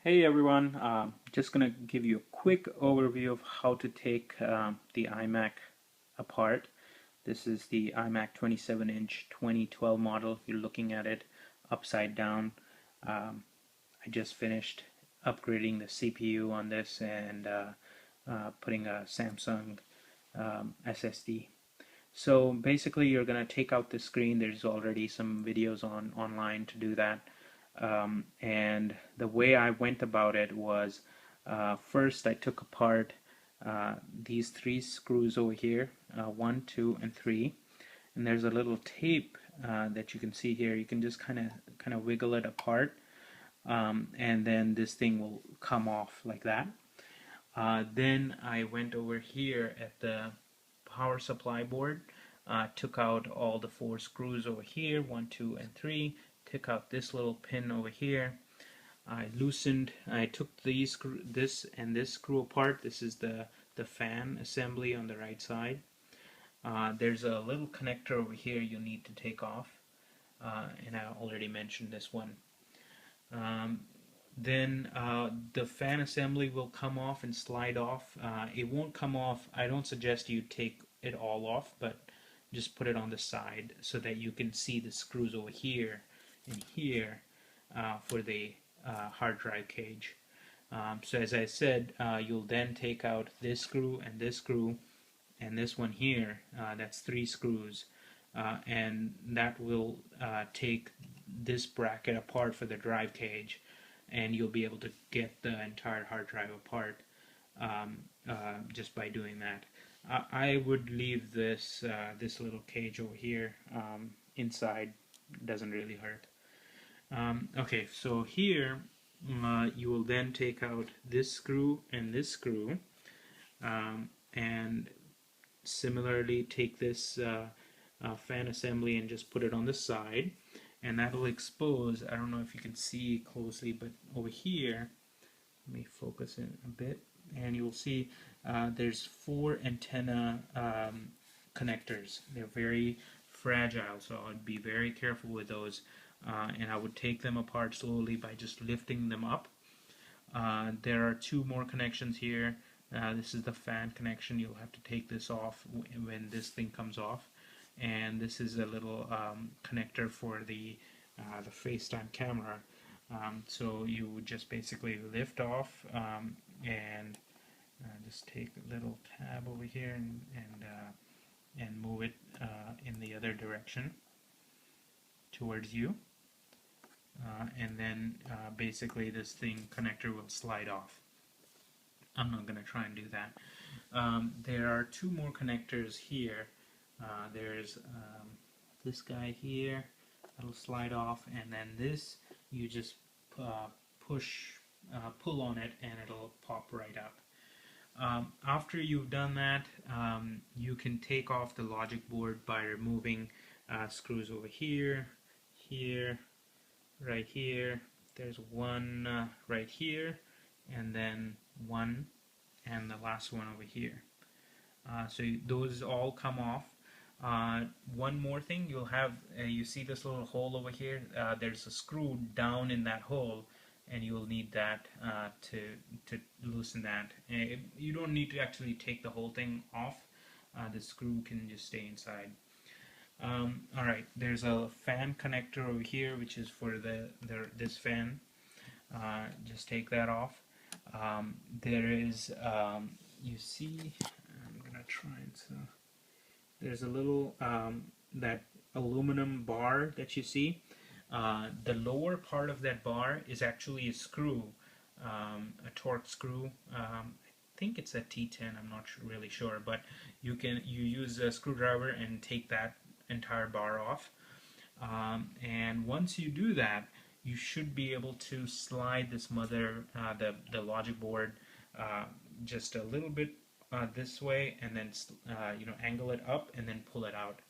Hey everyone, just gonna give you a quick overview of how to take the iMac apart. This is the iMac 27-inch 2012 model. You're looking at it upside down. I just finished upgrading the CPU on this and putting a Samsung SSD. So basically you're going to take out the screen. There's already some videos online to do that. And the way I went about it was first I took apart these three screws over here, 1, 2, and 3. And there's a little tape that you can see here. You can just kind of wiggle it apart, and then this thing will come off like that. Then I went over here at the power supply board, took out all the 4 screws over here, 1, 2, and 3, took out this little pin over here. I took this and this screw apart. This is the fan assembly on the right side. There's a little connector over here you need to take off, and I already mentioned this one. Then the fan assembly will come off and slide off. It won't come off. I don't suggest you take it all off, but just put it on the side so that you can see the screws over here and here for the hard drive cage. So as I said, you'll then take out this screw and this one here. That's 3 screws, and that will take this bracket apart for the drive cage, and you'll be able to get the entire hard drive apart just by doing that. I would leave this little cage over here inside. Doesn't really hurt. Okay, so here you will then take out this screw and this screw, and similarly take this fan assembly and just put it on the side, and that will expose, I don't know if you can see closely, but over here, let me focus in a bit, and you'll see there's 4 antenna connectors. They're very fragile, so I'd be very careful with those, and I would take them apart slowly by just lifting them up. There are 2 more connections here. This is the fan connection. You'll have to take this off when this thing comes off, and this is a little connector for the FaceTime camera. So you would just basically lift off and just take a little tab over here and move it in the other direction towards you, and then basically this thing connector will slide off. I'm not going to try and do that. There are 2 more connectors here. There's this guy here that'll slide off, and then this you just pull on it and it'll pop right up. After you've done that, you can take off the logic board by removing screws over here, right here. There's one right here, and then one, and the last one over here. So those all come off. One more thing, you'll have, you see this little hole over here? There's a screw down in that hole, and you'll need that to loosen that. You don't need to actually take the whole thing off. The screw can just stay inside. Alright, there's a fan connector over here, which is for this fan. Just take that off. There is, you see, I'm gonna try and so. There's a little that aluminum bar that you see. The lower part of that bar is actually a screw, a torque screw. I think it's a T10. I'm not really sure, but you use a screwdriver and take that entire bar off. And once you do that, you should be able to slide this the logic board just a little bit this way, and then angle it up and then pull it out,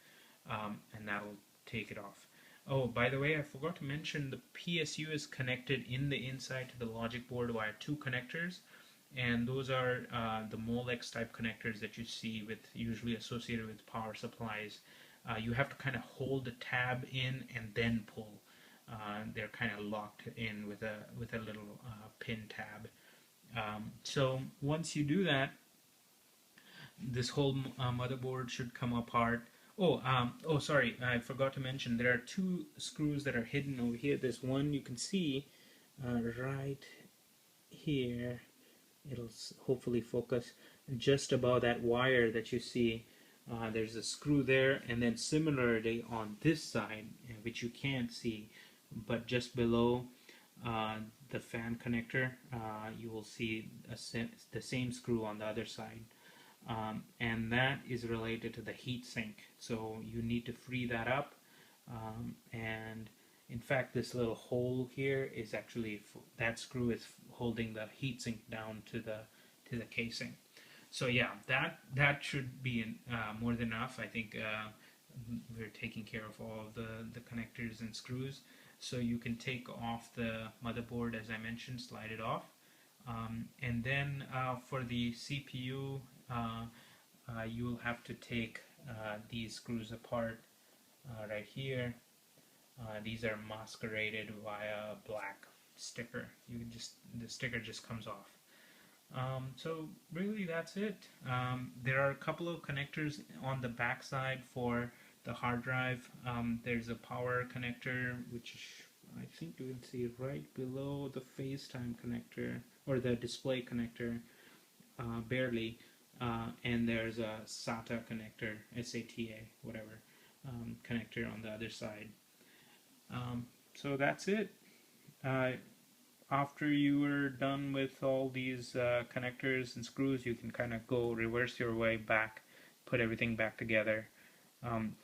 and that'll take it off. Oh, by the way, I forgot to mention the PSU is connected in the inside to the logic board via 2 connectors, and those are the Molex type connectors that you see usually associated with power supplies. You have to kind of hold the tab in and then pull. They're kind of locked in with a little pin tab. So once you do that, this whole motherboard should come apart. Oh, sorry, I forgot to mention there are two screws that are hidden over here. There's one you can see right here. It'll hopefully focus just above that wire that you see. There's a screw there, and then similarly on this side, which you can't see, but just below the fan connector, you will see the same screw on the other side. And that is related to the heatsink. So you need to free that up. And in fact, this little hole here is actually, that screw is holding the heatsink down to the casing. So yeah, that should be more than enough. I think we're taking care of all of the connectors and screws. So you can take off the motherboard, as I mentioned, slide it off. And then for the CPU, you'll have to take these screws apart right here. These are masqueraded via a black sticker. The sticker just comes off. So really that's it. There are a couple of connectors on the back side for the hard drive. There's a power connector, which I think you can see right below the FaceTime connector, or the display connector, barely. And there's a SATA connector, SATA, whatever, connector on the other side. So that's it. After you are done with all these connectors and screws, you can kind of go reverse your way back, put everything back together.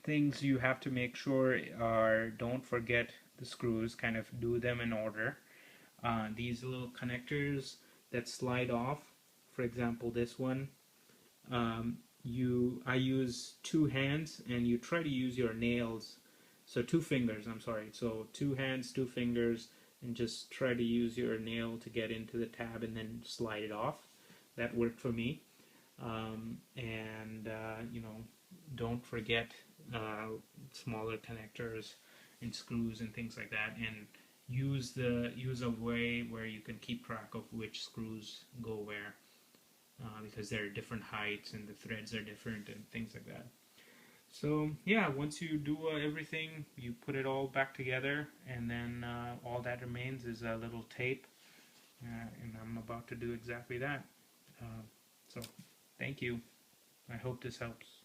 Things you have to make sure are, don't forget the screws, kind of do them in order. These little connectors that slide off, for example this one, I use two hands, and you try to use your nails, so 2 fingers, I'm sorry, so 2 hands, 2 fingers, and just try to use your nail to get into the tab and then slide it off. That worked for me. You know, don't forget smaller connectors and screws and things like that, and use a way where you can keep track of which screws go where, because they're different heights and the threads are different and things like that. So yeah, once you do everything, you put it all back together, and then all that remains is a little tape, and I'm about to do exactly that. So thank you. I hope this helps.